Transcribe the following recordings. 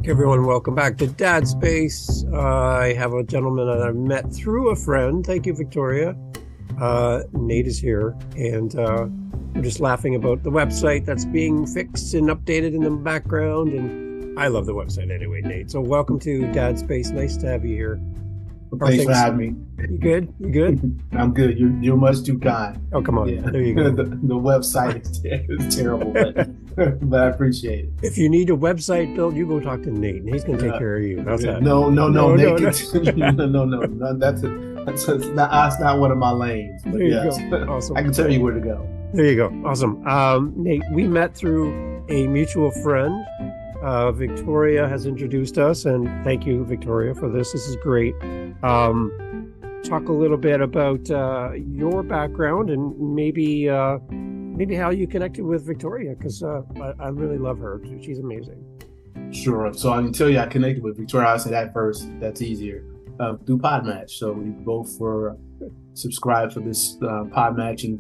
Everyone, welcome back to Dad Space. I have a gentleman that I met through a friend. Thank you, Victoria. Nate is here, and we're just laughing about the website that's being fixed and updated in the background. And I love the website anyway, Nate. So welcome to Dad Space. Nice to have you here. Thanks for having me. You good? You good? I'm good. You're much too kind. Oh, come on. Yeah. There you go. The website is terrible, but I appreciate it. If you need a website built, you go talk to Nate, and he's going to take care of you. How's that? No, No, Nate. no. That's not one of my lanes. There you go. Awesome. I can tell you where to go. There you go. Awesome. Nate, we met through a mutual friend. Victoria has introduced us, and thank you, Victoria, for this. This is great. Talk a little bit about your background and maybe how you connected with Victoria, because I really love her. She's amazing. Sure. So I can tell you I connected with Victoria. I'll say that first. That's easier. Through Podmatch. So we both were subscribed for this Podmatching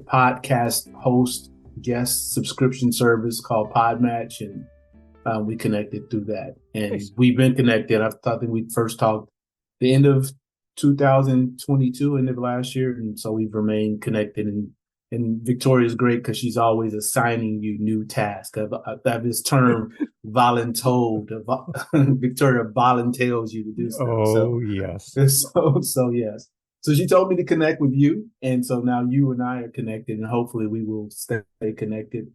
podcast host guest subscription service called Podmatch, and we connected through that. And Nice. We've been connected. I think we first talked the end of 2022, end of last year, and so we've remained connected. And Victoria's great because she's always assigning you new tasks. I have this term, voluntold. Victoria volunteers you to do stuff. Oh, yes. So yes. So she told me to connect with you, and so now you and I are connected, and hopefully we will stay connected.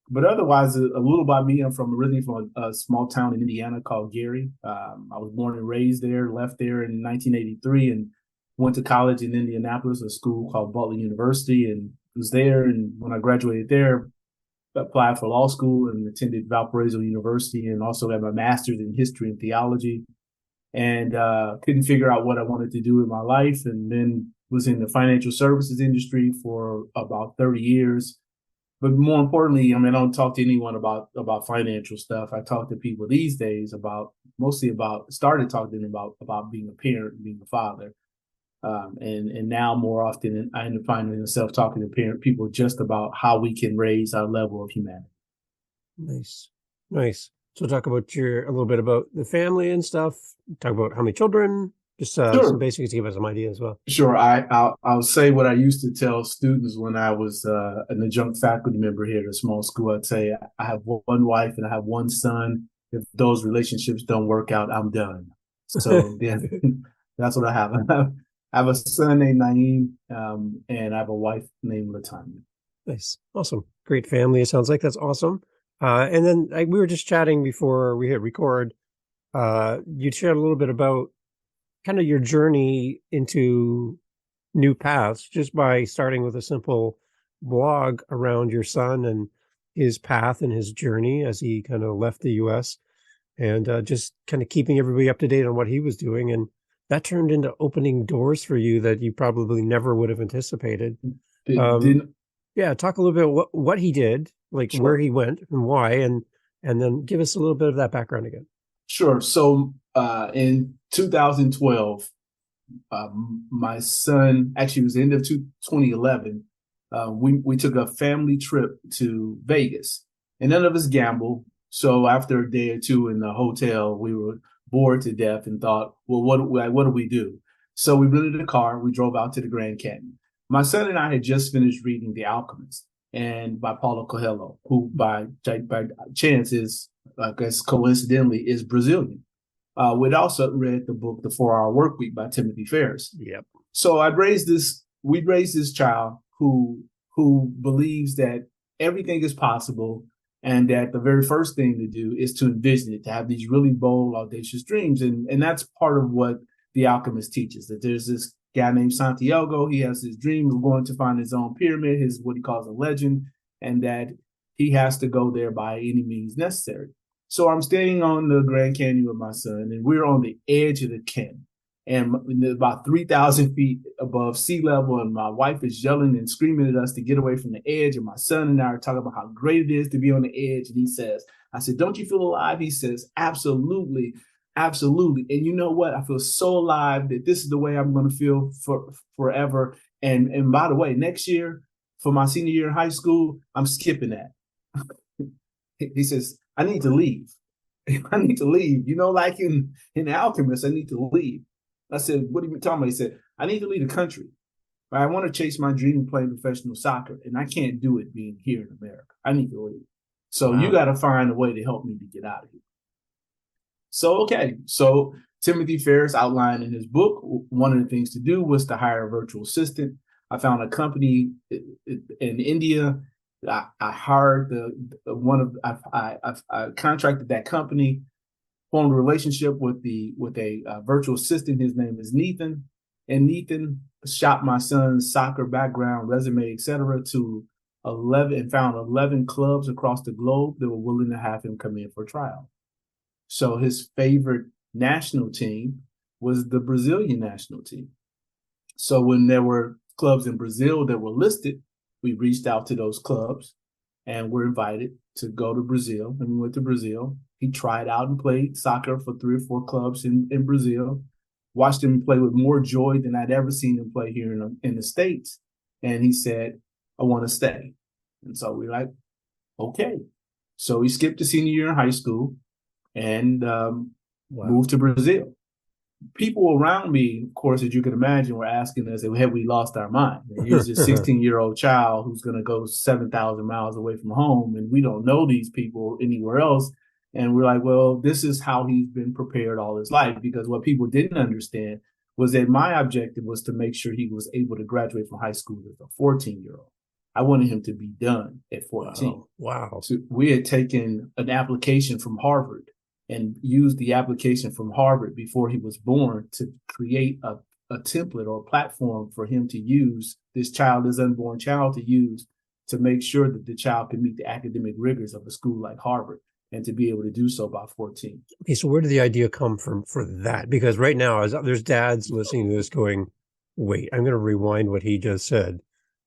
But otherwise, a little about me. I'm originally from a small town in Indiana called Gary. I was born and raised there, left there in 1983, and went to college in Indianapolis, a school called Butler University, and was there. And when I graduated there, applied for law school and attended Valparaiso University, and also had my master's in history and theology. And couldn't figure out what I wanted to do in my life, and then was in the financial services industry for about 30 years. But more importantly, I mean, I don't talk to anyone about financial stuff. I talk to people these days started talking to them about being a parent, being a father. And now more often I end up finding myself talking to people just about how we can raise our level of humanity. Nice. So talk about a little bit about the family and stuff. Talk about how many children, just Sure. some basics to give us some idea as well. Sure. I'll say what I used to tell students when I was an adjunct faculty member here at a small school. I'd say I have one wife and I have one son. If those relationships don't work out, I'm done. So yeah, that's what I have. I have a son named Naeem, and I have a wife named Latanya. Nice. Awesome. Great family. It sounds like that's awesome. And then we were just chatting before we hit record. You shared a little bit about kind of your journey into new paths just by starting with a simple blog around your son and his path and his journey as he kind of left the U.S. and just kind of keeping everybody up to date on what he was doing. And that turned into opening doors for you that you probably never would have anticipated. Yeah, talk a little bit about what he did, like Sure. where he went and why, and then give us a little bit of that background again. Sure. So in 2012, my son, actually it was the end of 2011, we took a family trip to Vegas, and none of us gamble. So after a day or two in the hotel, we were bored to death and thought, well, what do we do? So we rented a car. We drove out to the Grand Canyon. My son and I had just finished reading The Alchemist and by Paulo Coelho, who by chance is, I guess coincidentally, is Brazilian. We'd also read the book The 4-Hour Workweek by Timothy Ferriss. Yep. So we'd raised this child who believes that everything is possible, and that the very first thing to do is to envision it, to have these really bold, audacious dreams. And that's part of what The Alchemist teaches, that there's this guy named Santiago. He has his dream of going to find his own pyramid, his what he calls a legend, and that he has to go there by any means necessary. So I'm staying on the Grand Canyon with my son, and we're on the edge of the canyon, and about 3,000 feet above sea level, and my wife is yelling and screaming at us to get away from the edge, and my son and I are talking about how great it is to be on the edge, and he says, I said, don't you feel alive? He says, absolutely. Absolutely. And you know what? I feel so alive that this is the way I'm going to feel for forever. And by the way, next year for my senior year in high school, I'm skipping that. He says, I need to leave. I need to leave. Like in Alchemist, I need to leave. I said, what are you talking about? He said, I need to leave the country. I want to chase my dream of playing professional soccer, and I can't do it being here in America. I need to leave. So you Wow. got to find a way to help me to get out of here. So, okay. So Timothy Ferriss outlined in his book, one of the things to do was to hire a virtual assistant. I found a company in India. I hired I contracted that company, formed a relationship with a virtual assistant. His name is Nathan, and Nathan shot my son's soccer background, resume, etc., to 11 and found 11 clubs across the globe that were willing to have him come in for trial. So his favorite national team was the Brazilian national team. So when there were clubs in Brazil that were listed, we reached out to those clubs and were invited to go to Brazil. And we went to Brazil. He tried out and played soccer for 3 or 4 clubs in Brazil. Watched him play with more joy than I'd ever seen him play here in the States. And he said, I want to stay. And so we're like, okay. So he skipped the senior year in high school and moved to Brazil. People around me, of course, as you can imagine, were asking us, have we lost our mind? And here's this 16-year-old child who's going to go 7,000 miles away from home, and we don't know these people anywhere else. And we're like, well, this is how he's been prepared all his life, because what people didn't understand was that my objective was to make sure he was able to graduate from high school as a 14-year-old. I wanted him to be done at 14. Wow. So we had taken an application from Harvard and used the application from Harvard before he was born to create a template or a platform for him to use, this unborn child to use, to make sure that the child can meet the academic rigors of a school like Harvard, and to be able to do so by 14. Okay, so where did the idea come from for that? Because right now, there's dads listening to this going, wait, I'm going to rewind what he just said,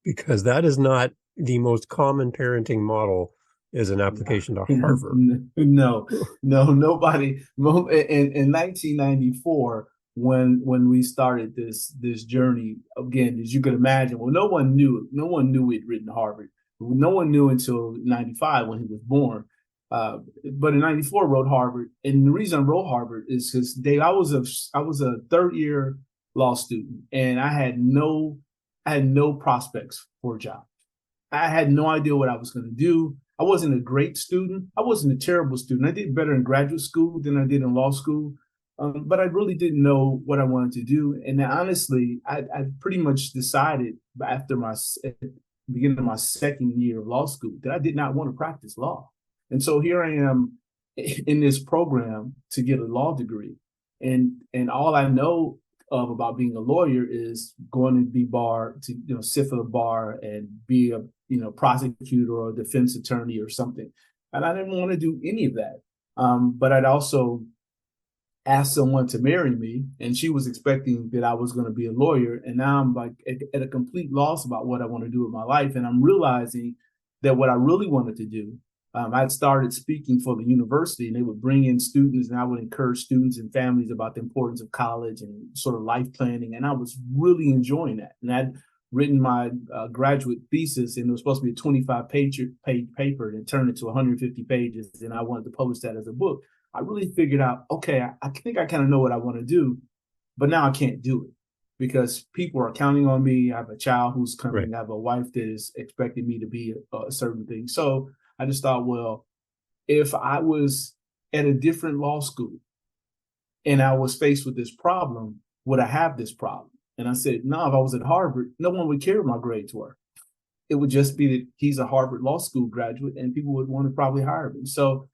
because that is not the most common parenting model, is an application to Harvard. No, nobody. In 1994, when we started this journey, again, as you can imagine, well, no one knew we'd written Harvard. No one knew until 95 when he was born. But in 94, wrote Harvard. And the reason I wrote Harvard is because, Dave, I was a third year law student, and I had no prospects for a job. I had no idea what I was going to do. I wasn't a great student. I wasn't a terrible student. I did better in graduate school than I did in law school. But I really didn't know what I wanted to do. And honestly, I pretty much decided after beginning of my second year of law school that I did not want to practice law. And so here I am in this program to get a law degree. And all I know of about being a lawyer is going to be barred, to sit for the bar and be a prosecutor or a defense attorney or something. And I didn't want to do any of that. But I'd also asked someone to marry me, and she was expecting that I was going to be a lawyer. And now I'm like at a complete loss about what I want to do with my life. And I'm realizing that what I really wanted to do, I'd started speaking for the university, and they would bring in students, and I would encourage students and families about the importance of college and sort of life planning. And I was really enjoying that. And I'd written my graduate thesis, and it was supposed to be a 25-page paper, and it turned into 150 pages. And I wanted to publish that as a book. I really figured out, okay, I think I kind of know what I want to do, but now I can't do it because people are counting on me. I have a child who's coming. Right. I have a wife that is expecting me to be a certain thing. So I just thought, well, if I was at a different law school and I was faced with this problem, would I have this problem? And I said, no, if I was at Harvard, no one would care what my grades were. It would just be that he's a Harvard Law School graduate and people would want to probably hire me. So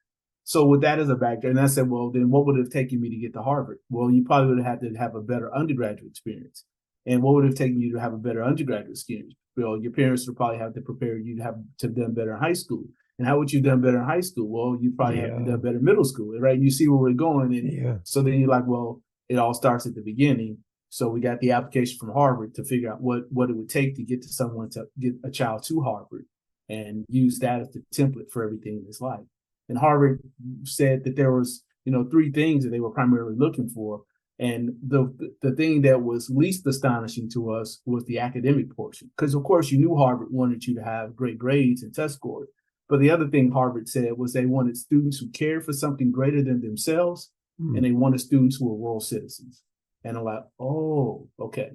with that as a background, and I said, well, then what would it have taken me to get to Harvard? Well, you probably would have had to have a better undergraduate experience. And what would it have taken you to have a better undergraduate experience? Well, your parents would probably have to prepare you to have done better in high school. And how would you have done better in high school? Well, you probably have done better in middle school, right? You see where we're going. And so then you're like, well, it all starts at the beginning. So we got the application from Harvard to figure out what it would take to get to someone to get a child to Harvard and use that as the template for everything in his life. And Harvard said that there was, 3 things that they were primarily looking for. And the thing that was least astonishing to us was the academic portion. Because, of course, you knew Harvard wanted you to have great grades and test scores. But the other thing Harvard said was they wanted students who cared for something greater than themselves, and they wanted students who were world citizens. And I'm like, oh, okay.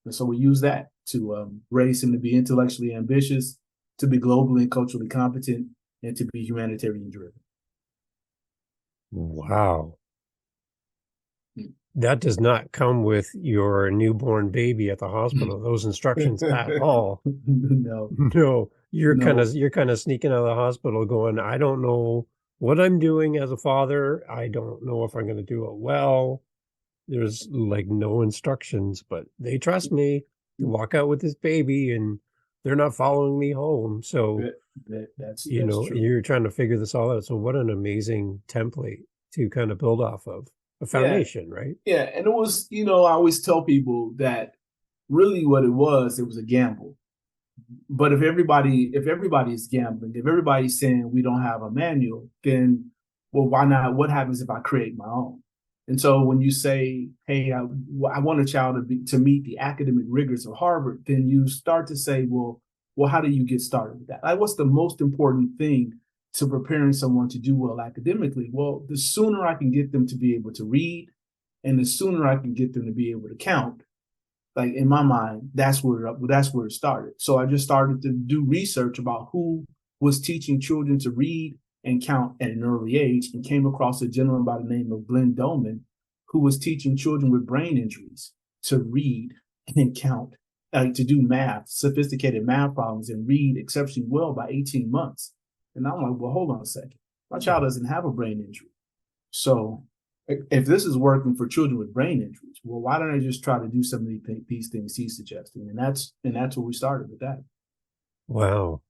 And so we use that to raise him to be intellectually ambitious, to be globally and culturally competent, and to be humanitarian driven. Wow. That does not come with your newborn baby at the hospital, those instructions at all. No. No. You're No. kind of sneaking out of the hospital going, I don't know what I'm doing as a father. I don't know if I'm going to do it well. There's like no instructions, but they trust me to walk out with this baby and they're not following me home. So, That's know, true. you're trying to figure this all out. So what an amazing template to kind of build off of, a foundation, right? Yeah. And it was, I always tell people that really what it was a gamble. But if everybody's gambling, if everybody's saying we don't have a manual, then, well, why not? What happens if I create my own? And so when you say, hey, I want a child to meet the academic rigors of Harvard, then you start to say, well, how do you get started with that? Like, what's the most important thing to preparing someone to do well academically? Well, the sooner I can get them to be able to read, and the sooner I can get them to be able to count, like in my mind, that's where it started. So I just started to do research about who was teaching children to read and count at an early age, and came across a gentleman by the name of Glenn Dolman, who was teaching children with brain injuries to read and count, to do math, sophisticated math problems, and read exceptionally well by 18 months. And I'm like, well, hold on a second. My child doesn't have a brain injury. So if this is working for children with brain injuries, well, why don't I just try to do some of these things he's suggesting? And that's where we started with that. Wow.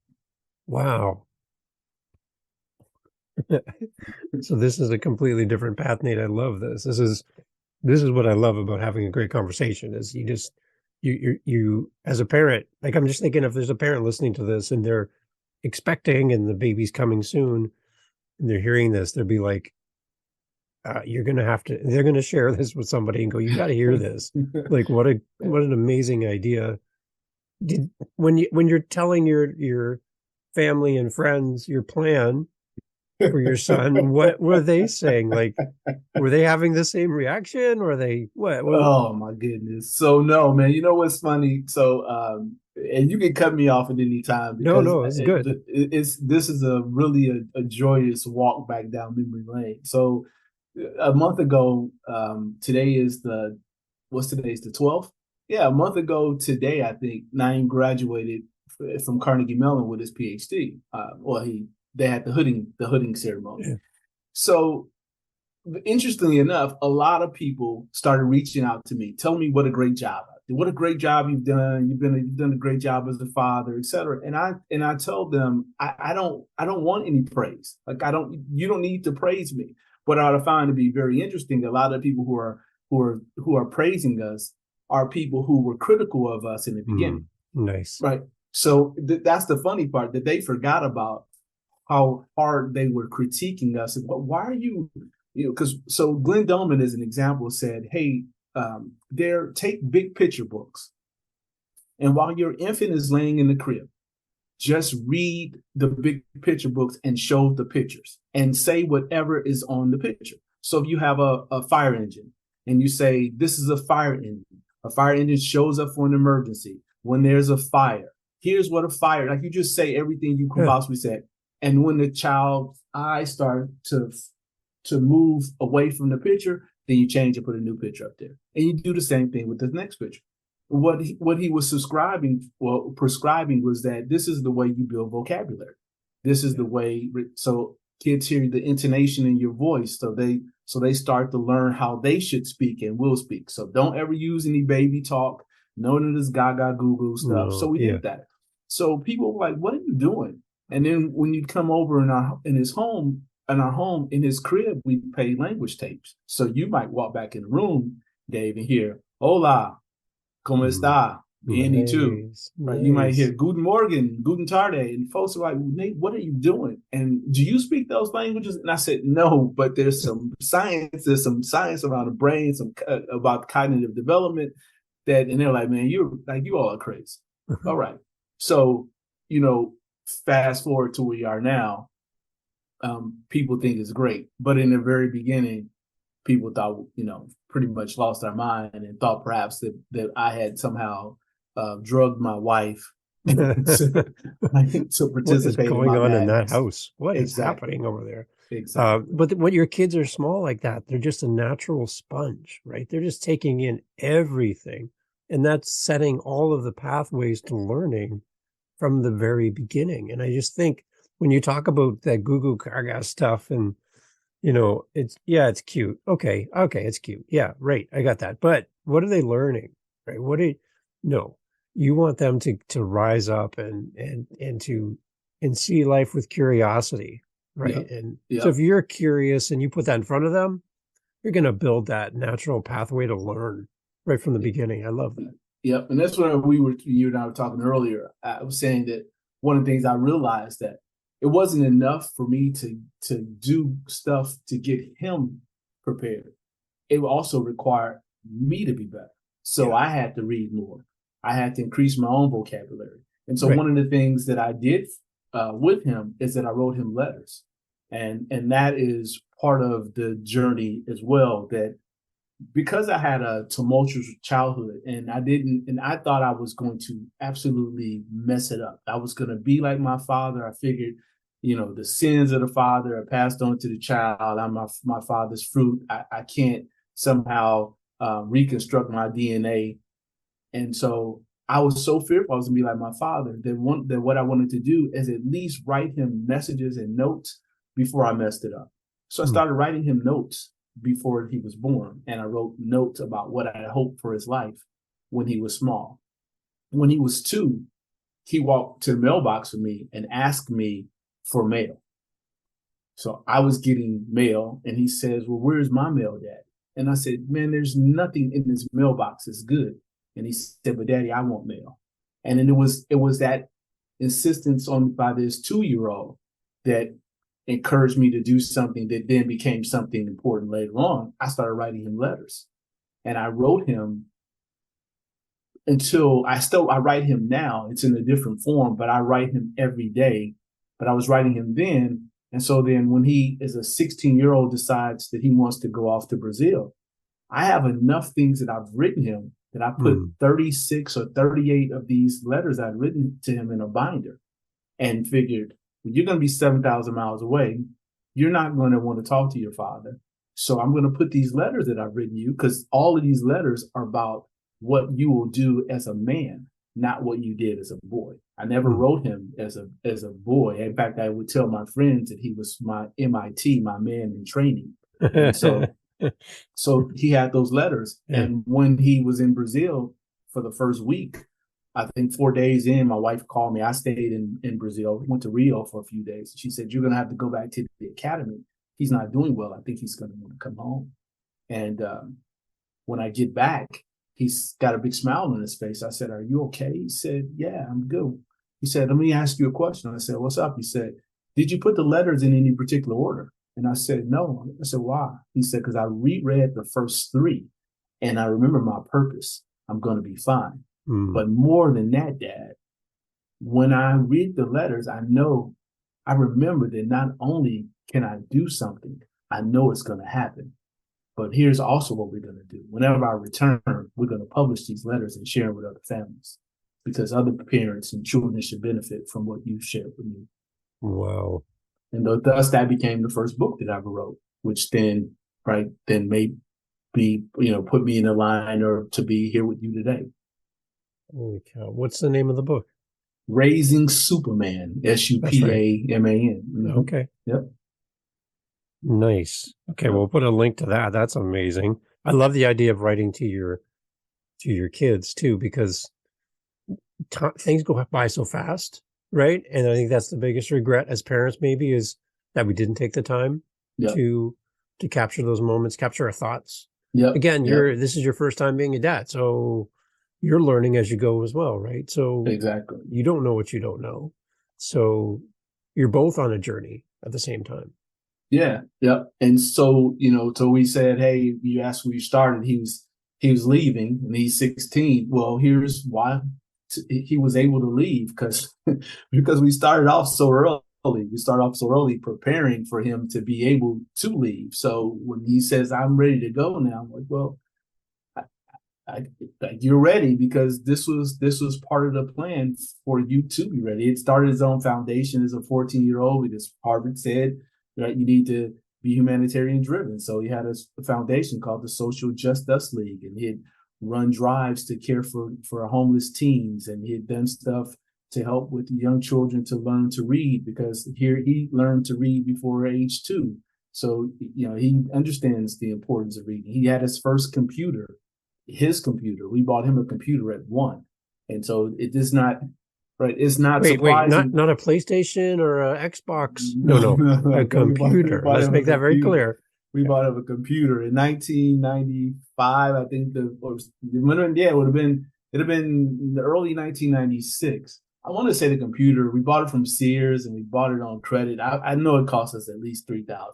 So this is a completely different path, Nate. I love this. This is what I love about having a great conversation is you as a parent, like I'm just thinking if there's a parent listening to this and they're expecting and the baby's coming soon and they're hearing this, they'll be like, they're going to share this with somebody and go, you got to hear this. Like what an amazing idea. When you're telling your family and friends your plan for your son, what were they saying? Like, were they having the same reaction or they, what? Oh my goodness. So no, man, you know what's funny? So, and you can cut me off at any time because No, it's good. this is a really a joyous walk back down memory lane. So a month ago, today is today's the 12th? Yeah, a month ago today, I think Naeem graduated from Carnegie Mellon with his PhD. They had the hooding ceremony. Yeah. So interestingly enough, a lot of people started reaching out to me, telling me what a great job I did, what a great job you've done. You've done a great job as a father, et cetera. And I told them I don't want any praise. Like you don't need to praise me. What I find to be very interesting, a lot of people who are praising us are people who were critical of us in the beginning. Nice. Right. So that's the funny part, that they forgot about how hard they were critiquing us. And why are you because so Glenn Dolman, as an example, said, hey, take big picture books. And while your infant is laying in the crib, just read the big picture books and show the pictures and say whatever is on the picture. So if you have a fire engine and you say, this is a fire engine shows up for an emergency. When there's a fire, here's what a fire, like you just say everything you could possibly say. And when the child's eyes start to move away from the picture, then you change and put a new picture up there. And you do the same thing with the next picture. What he was prescribing was that this is the way you build vocabulary. This is the way, so kids hear the intonation in your voice, so they start to learn how they should speak and will speak. So don't ever use any baby talk, none of this gaga goo stuff. No, so we did that. So people were like, what are you doing? And then when you come over in his home, in his crib, we play language tapes. So you might walk back in the room, Dave, and hear, hola, ¿cómo está? Bien, too. Nice. Right? You might hear Guten Morgen, Guten Tarde, and folks are like, Nate, what are you doing? And do you speak those languages? And I said, no, but there's some science. There's some science around the brain, about cognitive development. And they're like, man, you all are crazy. All right. So, fast forward to where we are now, people think it's great. But in the very beginning, people thought, pretty much lost their mind and thought perhaps that I had somehow drugged my wife to, to What is participate in going my on in that madness. house? What is Exactly. happening over there? Exactly. But when your kids are small like that, they're just a natural sponge, right? They're just taking in everything. And that's setting all of the pathways to learning from the very beginning. And I just think when you talk about that Goo Goo Gaga stuff and, it's cute. Okay. It's cute. Yeah. Right. I got that. But what are they learning? Right. No, you want them to rise up and see life with curiosity. Right. Yep. And so if Yep. you're curious and you put that in front of them, you're going to build that natural pathway to learn right from the beginning. I love that. Yep. And that's what you and I were talking earlier. I was saying that one of the things I realized that it wasn't enough for me to do stuff to get him prepared. It also required me to be better. So Yeah. I had to read more. I had to increase my own vocabulary. And so Right. one of the things that I did with him is that I wrote him letters. And that is part of the journey as well, that because I had a tumultuous childhood and I thought I was going to absolutely mess it up. I was going to be like my father. I figured, the sins of the father are passed on to the child. I'm my father's fruit. I can't somehow reconstruct my DNA. And so I was so fearful I was going to be like my father that what I wanted to do is at least write him messages and notes before I messed it up. So I Mm. started writing him notes before he was born. And I wrote notes about what I hoped for his life when he was small. When he was 2, he walked to the mailbox with me and asked me for mail. So I was getting mail and he says, well, where's my mail, Dad? And I said, man, there's nothing in this mailbox that's good. And he said, but Daddy, I want mail. And then it was that insistence on by this 2-year-old that encouraged me to do something that then became something important later on. I started writing him letters. And I wrote him until I write him now. It's in a different form, but I write him every day. But I was writing him then. And so then when he is a 16-year-old decides that he wants to go off to Brazil, I have enough things that I've written him that I put 36 or 38 of these letters I'd written to him in a binder and figured, well, you're going to be 7,000 miles away. You're not going to want to talk to your father. So I'm going to put these letters that I've written you, because all of these letters are about what you will do as a man, not what you did as a boy. I never wrote him as a boy. In fact, I would tell my friends that he was my MIT, my man in training. And so he had those letters. Yeah. And when he was in Brazil for the first week, I think 4 days in, my wife called me. I stayed in Brazil. We went to Rio for a few days. She said, you're going to have to go back to the academy. He's not doing well. I think he's going to want to come home. And when I get back, he's got a big smile on his face. I said, are you okay? He said, yeah, I'm good. He said, let me ask you a question. I said, what's up? He said, did you put the letters in any particular order? And I said, no. I said, why? He said, because I reread the first 3 and I remember my purpose. I'm going to be fine. But more than that, Dad, when I read the letters, I remember that not only can I do something, I know it's going to happen. But here's also what we're going to do. Whenever I return, we're going to publish these letters and share them with other families, because other parents and children should benefit from what you shared with me. Wow. And thus that became the first book that I ever wrote, which then made me, put me in the line or to be here with you today. Holy cow. What's the name of the book? Raising Supaman, Supaman. Mm-hmm. Okay. Yep. Nice. Okay, Yep. we'll put a link to that. That's amazing. I love the idea of writing to your kids too, because things go by so fast, right? And I think that's the biggest regret as parents maybe is that we didn't take the time to capture those moments, capture our thoughts. Yep. Again, this is your first time being a dad, so you're learning as you go as well, right? So exactly, you don't know what you don't know. So you're both on a journey at the same time. Yeah. Yep. And so, so we said, hey, you asked where you started. He was leaving and he's 16. Well, here's why he was able to leave because because we started off so early. We started off so early preparing for him to be able to leave. So when he says, "I'm ready to go now," I'm like, well, I, you're ready because this was part of the plan for you to be ready. It started its own foundation as a 14-year-old. As Harvard said, right, you need to be humanitarian driven. So he had a foundation called the Social Just Us League, and he'd run drives to care for homeless teens, and he had done stuff to help with young children to learn to read, because here he learned to read before age 2. So he understands the importance of reading. He had his first computer. We bought him a computer at 1. And so it is not right. It's not Wait, surprising. not a PlayStation or a Xbox. No, No, no, a no. We computer. bought Let's him a make that very computer. clear. We bought him a computer in 1995. I think it would have been the early 1996. I want to say the computer. We bought it from Sears and we bought it on credit. I know it cost us at least $3,000.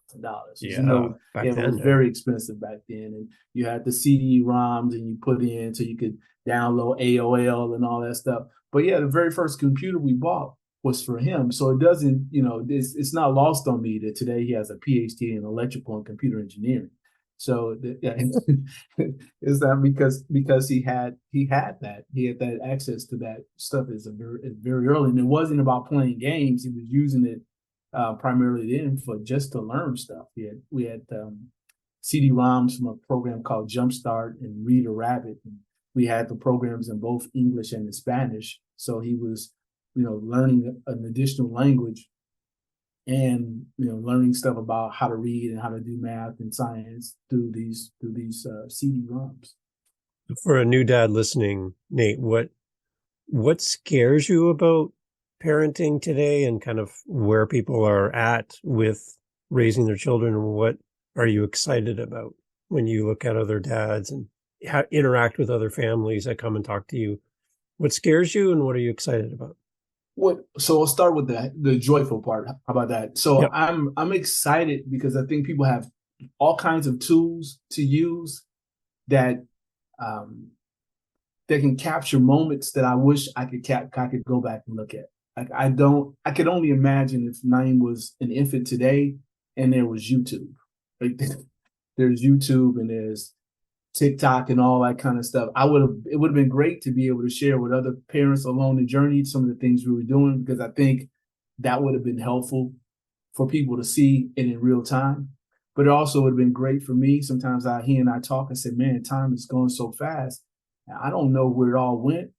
Yeah, back It was then. very expensive back then, and you had the CD-ROMs and you put in so you could download AOL and all that stuff. But yeah, the very first computer we bought was for him. So it doesn't, it's not lost on me that today he has a PhD in electrical and computer engineering. So is that because he had that access to that stuff is very early, and it wasn't about playing games. He was using it primarily then for just to learn stuff. We had CD-ROMs from a program called Jumpstart and Reader Rabbit. And we had the programs in both English and in Spanish. So he was, learning an additional language and learning stuff about how to read and how to do math and science through these CD-ROMs. For a new dad listening, Nate, what scares you about parenting today, and kind of where people are at with raising their children, and what are you excited about when you look at other dads and interact with other families that come and talk to you? What scares you, and what are you excited about? So I'll start with the joyful part. How about that? So Yep. I'm excited because I think people have all kinds of tools to use that that can capture moments that I wish I could go back and look at. Like I could only imagine if Naeem was an infant today and there was YouTube. Like there's YouTube and there's TikTok and all that kind of stuff. It would have been great to be able to share with other parents along the journey some of the things we were doing, because I think that would have been helpful for people to see it in real time. But it also would have been great for me. Sometimes he and I talk. I said, "Man, time is going so fast. I don't know where it all went,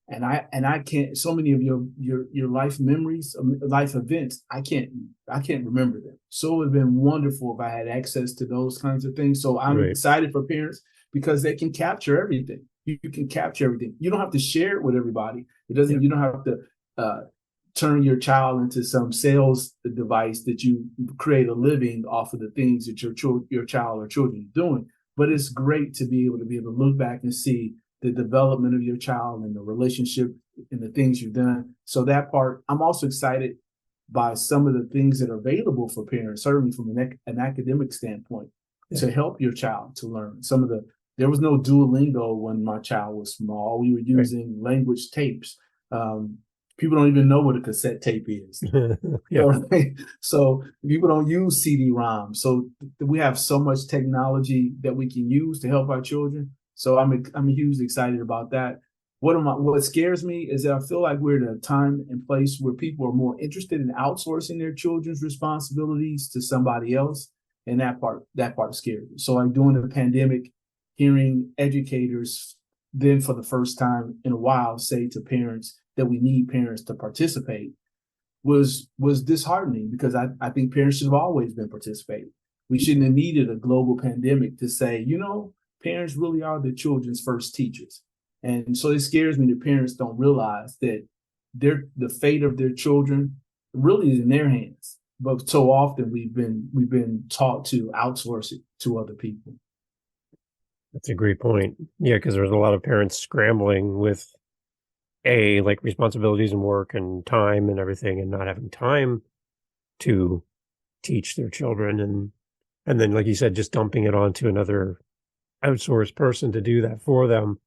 and I can't. So many of your life memories, life events, I can't remember them. So it would have been wonderful if I had access to those kinds of things. So I'm excited for parents because they can capture everything. You can capture everything. You don't have to share it with everybody. It doesn't. Yeah. You don't have to turn your child into some sales device that you create a living off of the things that your child or children are doing. But it's great to be able to look back and see the development of your child and the relationship and the things you've done. So that part, I'm also excited by some of the things that are available for parents, certainly from an academic standpoint, to help your child to learn. There was no Duolingo when my child was small. We were using language tapes. People don't even know what a cassette tape is. So people don't use CD-ROM. So we have so much technology that we can use to help our children. So I'm hugely excited about that. What scares me is that I feel like we're at a time and place where people are more interested in outsourcing their children's responsibilities to somebody else, and that part scares me. So like during the pandemic, hearing educators then for the first time in a while say to parents that we need parents to participate was disheartening, because I think parents should have always been participating. We shouldn't have needed a global pandemic to say, parents really are the children's first teachers. And so it scares me that parents don't realize that the fate of their children really is in their hands. But so often we've been taught to outsource it to other people. That's a great point. Yeah, because there's a lot of parents scrambling with like responsibilities and work and time and everything, and not having time to teach their children, and then, like you said, just dumping it onto another outsourced person to do that for them.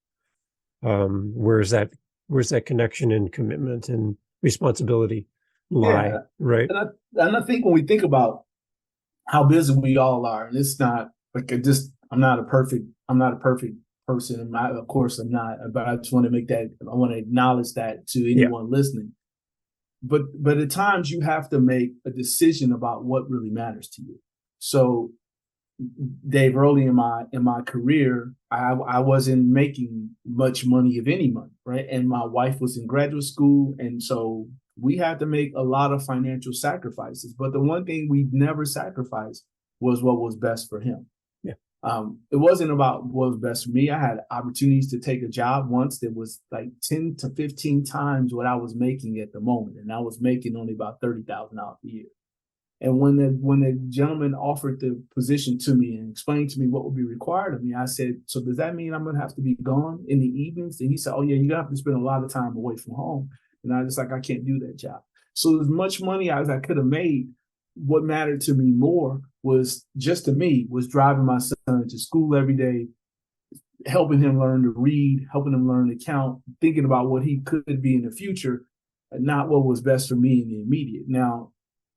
Where's that where's that connection and commitment and responsibility lie, Yeah. right? And I think when we think about how busy we all are, and it's not like I'm not a perfect person. Of course I'm not, but I just want to I want to acknowledge that to Yeah. anyone listening. But at times you have to make a decision about what really matters to you. So Dave, early in my career, I wasn't making much money, if any money, right? And my wife was in graduate school, and so we had to make a lot of financial sacrifices. But the one thing we never sacrificed was what was best for him. Yeah. It wasn't about what was best for me. I had opportunities to take a job once that was like 10 to 15 times what I was making at the moment, and I was making only about $30,000 a year. And when the gentleman offered the position to me and explained to me what would be required of me, I said, "So does that mean I'm going to have to be gone in the evenings?" And he said, "Oh yeah, you're going to have to spend a lot of time away from home." And I was like, "I can't do that job." So as much money as I could have made, what mattered to me more was just to me was driving my son to school every day, helping him learn to read, helping him learn to count, thinking about what he could be in the future, and not what was best for me in the immediate. Now,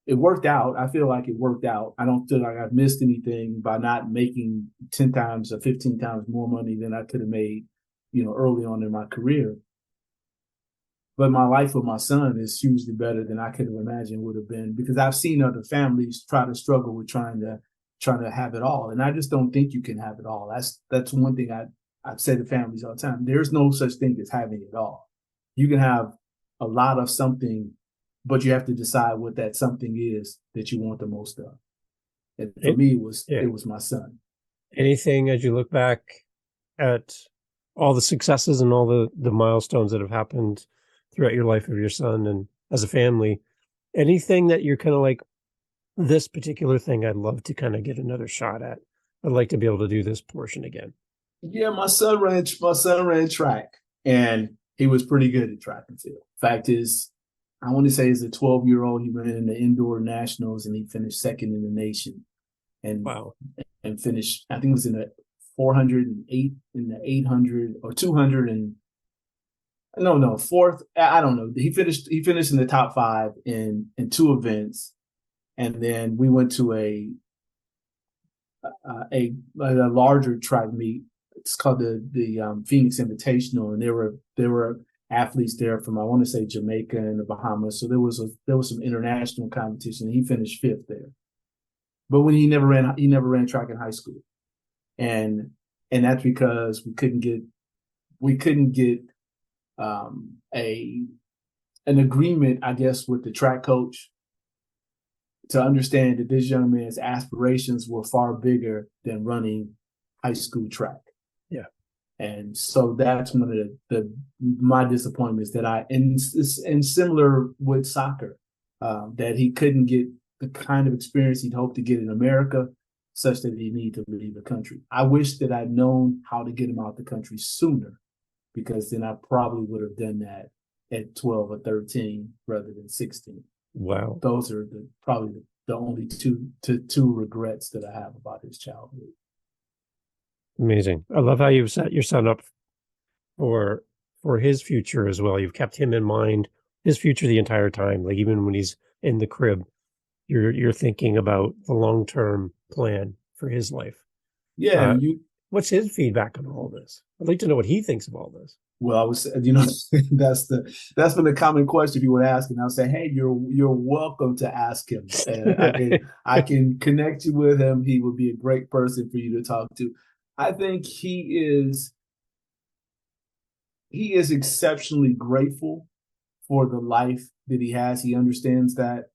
it worked out. I feel like it worked out. I don't feel like I've missed anything by not making 10 times or 15 times more money than I could have made, early on in my career. But my life with my son is hugely better than I could have imagined would have been, because I've seen other families try to struggle with trying to have it all. And I just don't think you can have it all. That's one thing I've said to families all the time. There's no such thing as having it all. You can have a lot of something, but you have to decide what that something is that you want the most of. And for me, it was my son. Anything as you look back at all the successes and all the milestones that have happened throughout your life of your son and as a family, anything that you're kind of like, this particular thing I'd love to kind of get another shot at. I'd like to be able to do this portion again. Yeah, my son ran track, and he was pretty good at track and field. Fact is, I want to say as a 12-year-old, he ran in the indoor nationals and he finished second in the nation. And wow. And finished, I think it was in the 408, in the 800 or 200 and no, fourth. I don't know. He finished in the top 5 in 2 events. And then we went to a larger track meet. It's called the Phoenix Invitational, and there were athletes there from, I want to say, Jamaica and the Bahamas. So there was some international competition. And he finished 5th there. But when he never ran track in high school, and that's because we couldn't get an agreement, I guess, with the track coach to understand that this young man's aspirations were far bigger than running high school track. Yeah. And so that's one of my disappointments and similar with soccer, that he couldn't get the kind of experience he'd hoped to get in America, such that he needed to leave the country. I wish that I'd known how to get him out the country sooner, because then I probably would have done that at 12 or 13 rather than 16. Wow. Those are probably the only two regrets that I have about his childhood. Amazing. I love how you've set your son up for his future as well. You've kept him in mind, his future the entire time. Like even when he's in the crib, you're thinking about the long-term plan for his life. Yeah. What's his feedback on all this? I'd like to know what he thinks of all this. Well, I was, that's been the common question people would ask, and I'll say, "Hey, you're welcome to ask him. I can connect you with him. He would be a great person for you to talk to." I think he is exceptionally grateful for the life that he has. He understands that,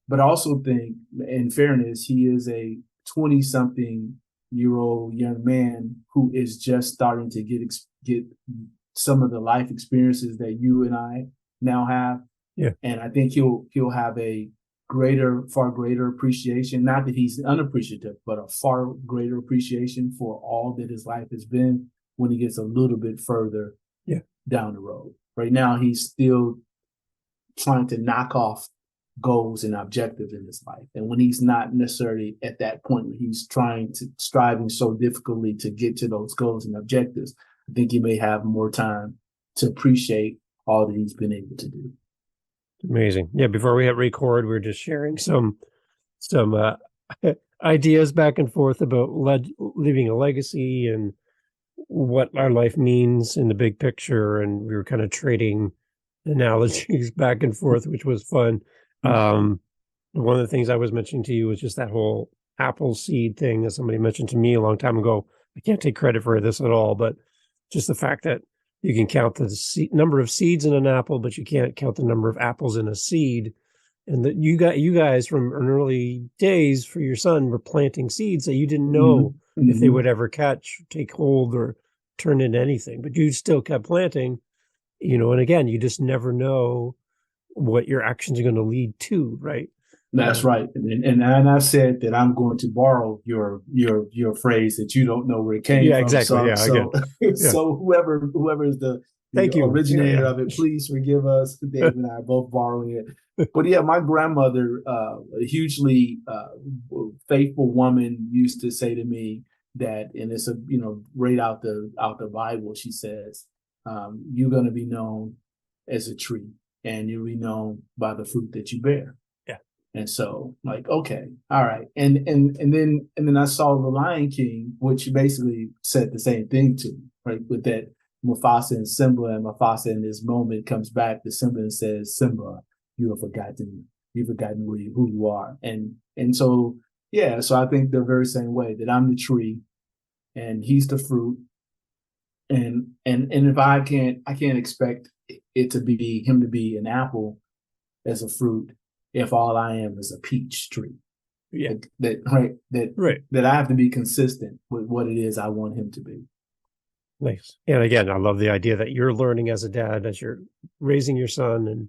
but I also think, in fairness, he is a 20-something-year-old young man who is just starting to get some of the life experiences that you and I now have. Yeah. And I think he'll have a far greater appreciation, not that he's unappreciative, but a far greater appreciation for all that his life has been when he gets a little bit further down the road. Right now, he's still trying to knock off goals and objectives in his life. And when he's not necessarily at that point where he's striving so difficultly to get to those goals and objectives, I think he may have more time to appreciate all that he's been able to do. Amazing. Yeah, before we hit record, we were just sharing some ideas back and forth about leaving a legacy and what our life means in the big picture, and we were kind of trading analogies back and forth, which was fun. One of the things I was mentioning to you was just that whole apple seed thing that somebody mentioned to me a long time ago. I can't take credit for this at all, but just the fact that you can count the number of seeds in an apple, but you can't count the number of apples in a seed. And that you guys from an early days for your son were planting seeds that you didn't know if they would ever take hold or turn into anything, but you still kept planting, and again, you just never know what your actions are going to lead to, right? That's right. And I said that I'm going to borrow your phrase that you don't know where it came Yeah, from. exactly. So Yeah, so yeah. so whoever is the Thank you. originator Yeah. of it, please forgive us. Dave and I are both borrowing it. But yeah, my grandmother, a hugely faithful woman, used to say to me that, and it's right out the Bible. She says, "You're going to be known as a tree, and you'll be known by the fruit that you bear." And so, like, okay, all right, and then I saw The Lion King, which basically said the same thing to me, right? With that Mufasa and Simba, and Mufasa in this moment comes back to Simba and says, "Simba, you've forgotten who you are," and so yeah, so I think the very same way that I'm the tree, and he's the fruit, and if I can't expect it to be him to be an apple as a fruit if all I am is a peach tree. Yeah. That I have to be consistent with what it is I want him to be. Nice. And again, I love the idea that you're learning as a dad, as you're raising your son and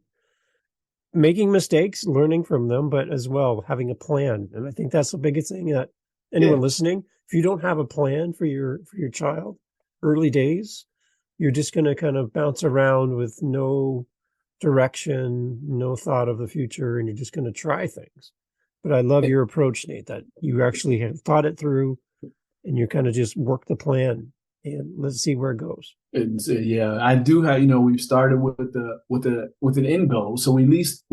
making mistakes, learning from them, but as well having a plan. And I think that's the biggest thing that anyone listening, if you don't have a plan for your child, early days, you're just going to kind of bounce around with no direction, no thought of the future, and you're just going to try things. But I love your approach, Nate, that you actually have thought it through and you kind of just work the plan and let's see where it goes. And so, yeah, I do have, we've started with an end goal. So we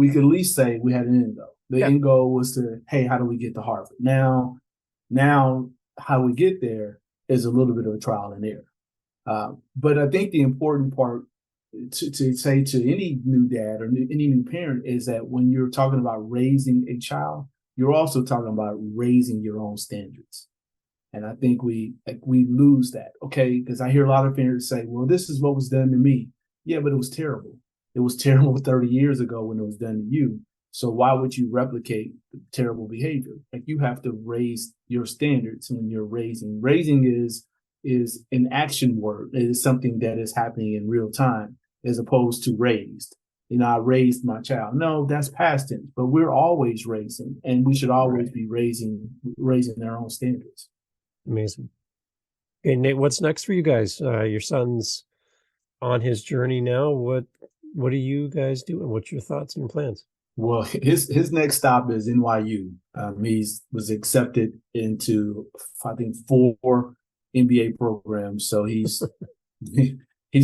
could at least say we had an end goal. The end goal was to, hey, how do we get to Harvard? Now how we get there is a little bit of a trial and error. But I think the important part to say to any new dad or any new parent is that when you're talking about raising a child, you're also talking about raising your own standards. And I think we lose that, okay? Because I hear a lot of parents say, well, this is what was done to me. Yeah, but it was terrible. It was terrible 30 years ago when it was done to you. So why would you replicate terrible behavior? Like, you have to raise your standards when you're raising. Raising is an action word. It is something that is happening in real time as opposed to raised. I raised my child. No, that's past tense, but we're always raising, and we should always be raising our own standards. Amazing. Okay, Nate, what's next for you guys? Your son's on his journey now. What are you guys doing? What's your thoughts and plans? Well, his next stop is NYU. He was accepted into, I think, 4 MBA programs. So he's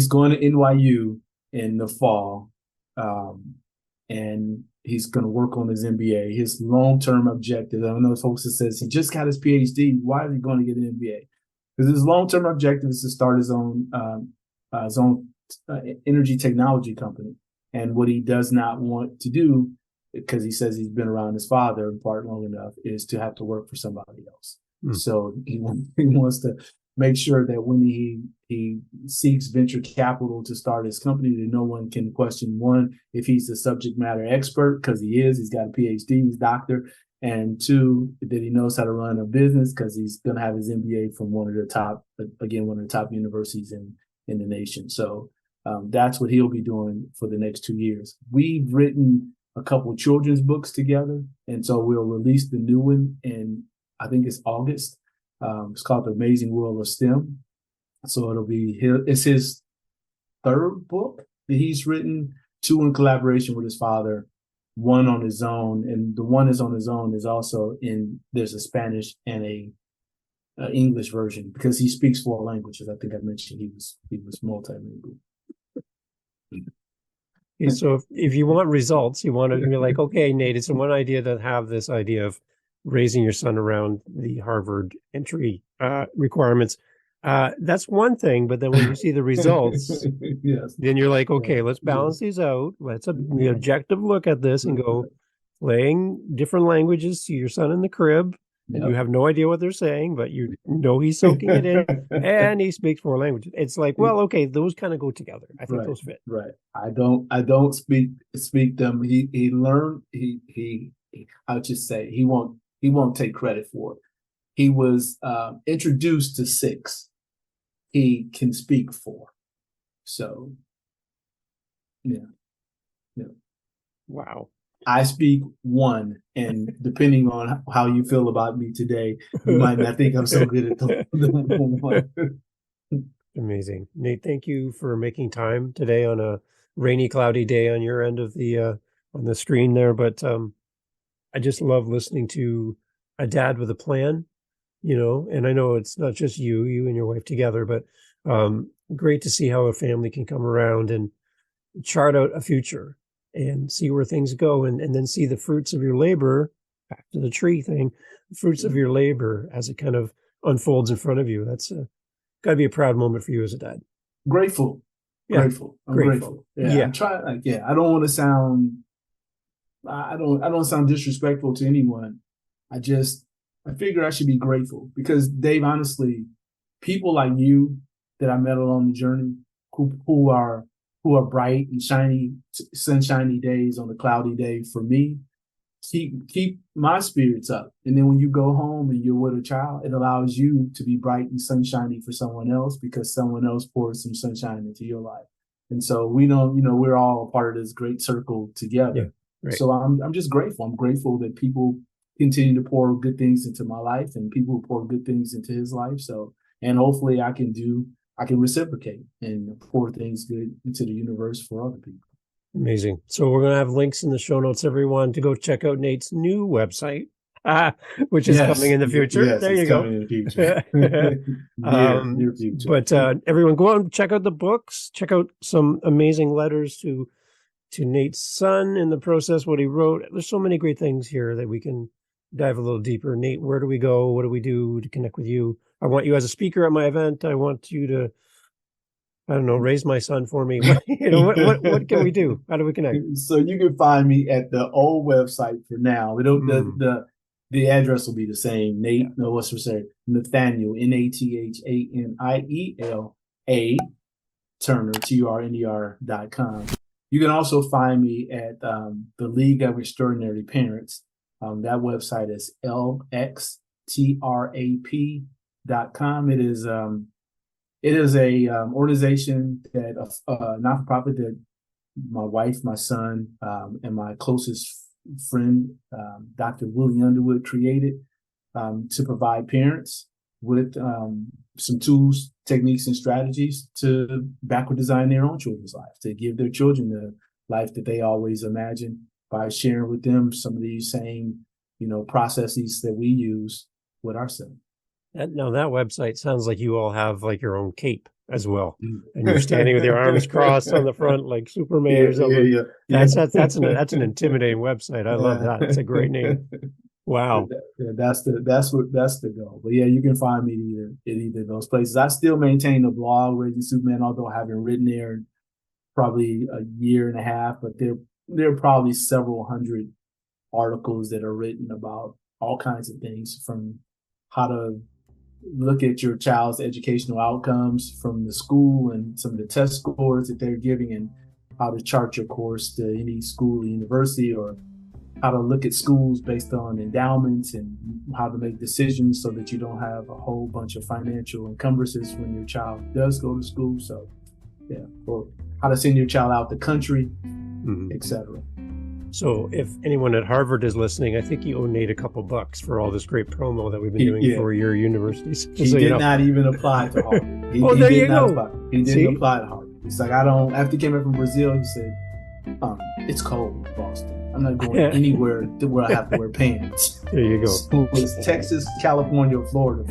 going to NYU in the fall, and he's going to work on his MBA. His long-term objective, I don't know folks that says he just got his PhD. Why is he going to get an MBA? Because his long-term objective is to start his own energy technology company. And what he does not want to do, because he says he's been around his father in part long enough, is to have to work for somebody else. So he wants to make sure that when he seeks venture capital to start his company, that no one can question, one, if he's a subject matter expert, because he is. He's got a PhD, he's a doctor. And 2, that he knows how to run a business, because he's going to have his MBA from one of the top universities in the nation. So that's what he'll be doing for the next 2 years. We've written a couple of children's books together, and so we'll release the new one in, I think it's August. It's called The Amazing World of STEM. So it's his 3rd book that he's written, 2 in collaboration with his father, 1 on his own, and the one that's on his own is also there's a Spanish and a English version, because he speaks 4 languages. I think I mentioned he was multilingual. So if you want results, you want to be like, okay, Nate, it's one idea to have this idea of raising your son around the Harvard entry requirements. That's one thing, but then when you see the results, Yes. then you're like, okay, Yeah. let's balance these out. Let's the objective look at this and go playing different languages to your son in the crib. And you Yep. have no idea what they're saying, but you know he's soaking it in, and he speaks 4 languages. It's like, well, okay, those kind of go together. I think Right, those fit. right. I don't speak them. He learned he I'll just say he won't take credit for it. He was introduced to 6. He can speak 4. So yeah. Wow. I speak 1, and depending on how you feel about me today, you might not think I'm so good at the 1. Amazing. Nate, thank you for making time today on a rainy, cloudy day on your end of the on the screen there. But I just love listening to a dad with a plan, and I know it's not just you and your wife together, but great to see how a family can come around and chart out a future and see where things go, and then see the fruits of your labor, back to the tree thing, the fruits of your labor as it kind of unfolds in front of you. That's got to be a proud moment for you as a dad. Grateful. Yeah. Grateful. I'm grateful. Yeah. I'm trying, I don't want to sound, I don't sound disrespectful to anyone. I figure I should be grateful because, Dave, honestly, people like you that I met along the journey who are bright and shiny, sunshiny days on a cloudy day for me, keep my spirits up. And then when you go home and you're with a child, it allows you to be bright and sunshiny for someone else because someone else pours some sunshine into your life. And so we know, we're all a part of this great circle together. Yeah, right. So I'm just grateful. I'm grateful that people continue to pour good things into my life and people pour good things into his life. So, and hopefully I can reciprocate and pour things good into the universe for other people. Amazing. So we're going to have links in the show notes, everyone, to go check out Nate's new website, which is coming in the future. Yes, there you go. Coming in the future. Near future. But everyone, go out and check out the books. Check out some amazing letters to Nate's son in the process, what he wrote. There's so many great things here that we can dive a little deeper. Nate, where do we go? What do we do to connect with you? I want you as a speaker at my event. I want you to, I don't know, raise my son for me. What can we do? How do we connect? So you can find me at the old website for now. The address will be the same. Nathaniel, Nathaniel A Turner, TURNER.com. You can also find me at the League of Extraordinary Parents. That website is lxtrap.com. It is a organization that not-for-profit that my wife, my son, and my closest friend, Dr. Willie Underwood, created to provide parents with some tools, techniques, and strategies to backward design their own children's life, to give their children the life that they always imagined by sharing with them some of these same, processes that we use with our son. Now that website sounds like you all have like your own cape as well, and you're standing with your arms crossed on the front like Superman or something. Yeah. That's an intimidating website. I love that. It's a great name. Wow. Yeah, that's the goal. But yeah, you can find me in either of those places. I still maintain the blog Raising Supaman, although I haven't written there in probably a year and a half. But there are probably several hundred articles that are written about all kinds of things, from how to look at your child's educational outcomes from the school and some of the test scores that they're giving, and how to chart your course to any school or university, or how to look at schools based on endowments, and how to make decisions so that you don't have a whole bunch of financial encumbrances when your child does go to school. So yeah, or how to send your child out the country, etc. So if anyone at Harvard is listening, I think you owe Nate a couple bucks for all this great promo that we've been doing for your universities. He did not even apply to Harvard. There you go. He didn't apply to Harvard. It's like, after he came back from Brazil, he said, it's cold in Boston. I'm not going anywhere where I have to wear pants. There you go. So it's Texas, California, Florida.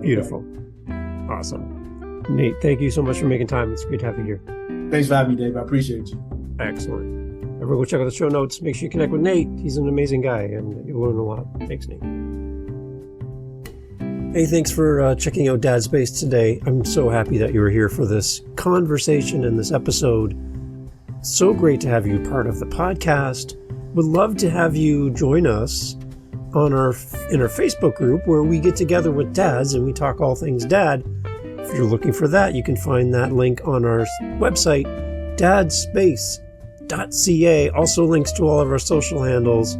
Beautiful. Awesome. Nate, thank you so much for making time. It's great to have you here. Thanks for having me, Dave. I appreciate you. Excellent. Everyone go check out the show notes. Make sure you connect with Nate. He's an amazing guy, and you'll learn a lot. Thanks, Nate. Hey, thanks for checking out Dad Space today. I'm so happy that you were here for this conversation and this episode. So great to have you part of the podcast. Would love to have you join us in our Facebook group where we get together with dads and we talk all things dad. If you're looking for that, you can find that link on our website, dadspace.ca. Also links to all of our social handles.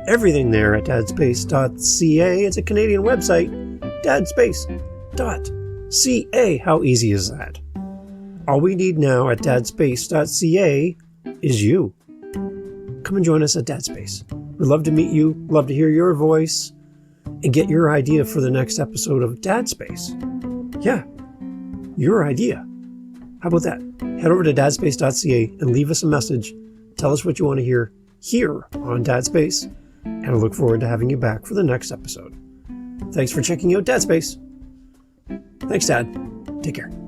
Everything there at dadspace.ca. It's a Canadian website, dadspace.ca. How easy is that? All we need now at dadspace.ca is you. Come and join us at Dadspace. We'd love to meet you, love to hear your voice, and get your idea for the next episode of Dadspace. Yeah, your idea. How about that? Head over to dadspace.ca and leave us a message. Tell us what you want to hear here on Dadspace, and I look forward to having you back for the next episode. Thanks for checking out Dadspace. Thanks, Dad. Take care.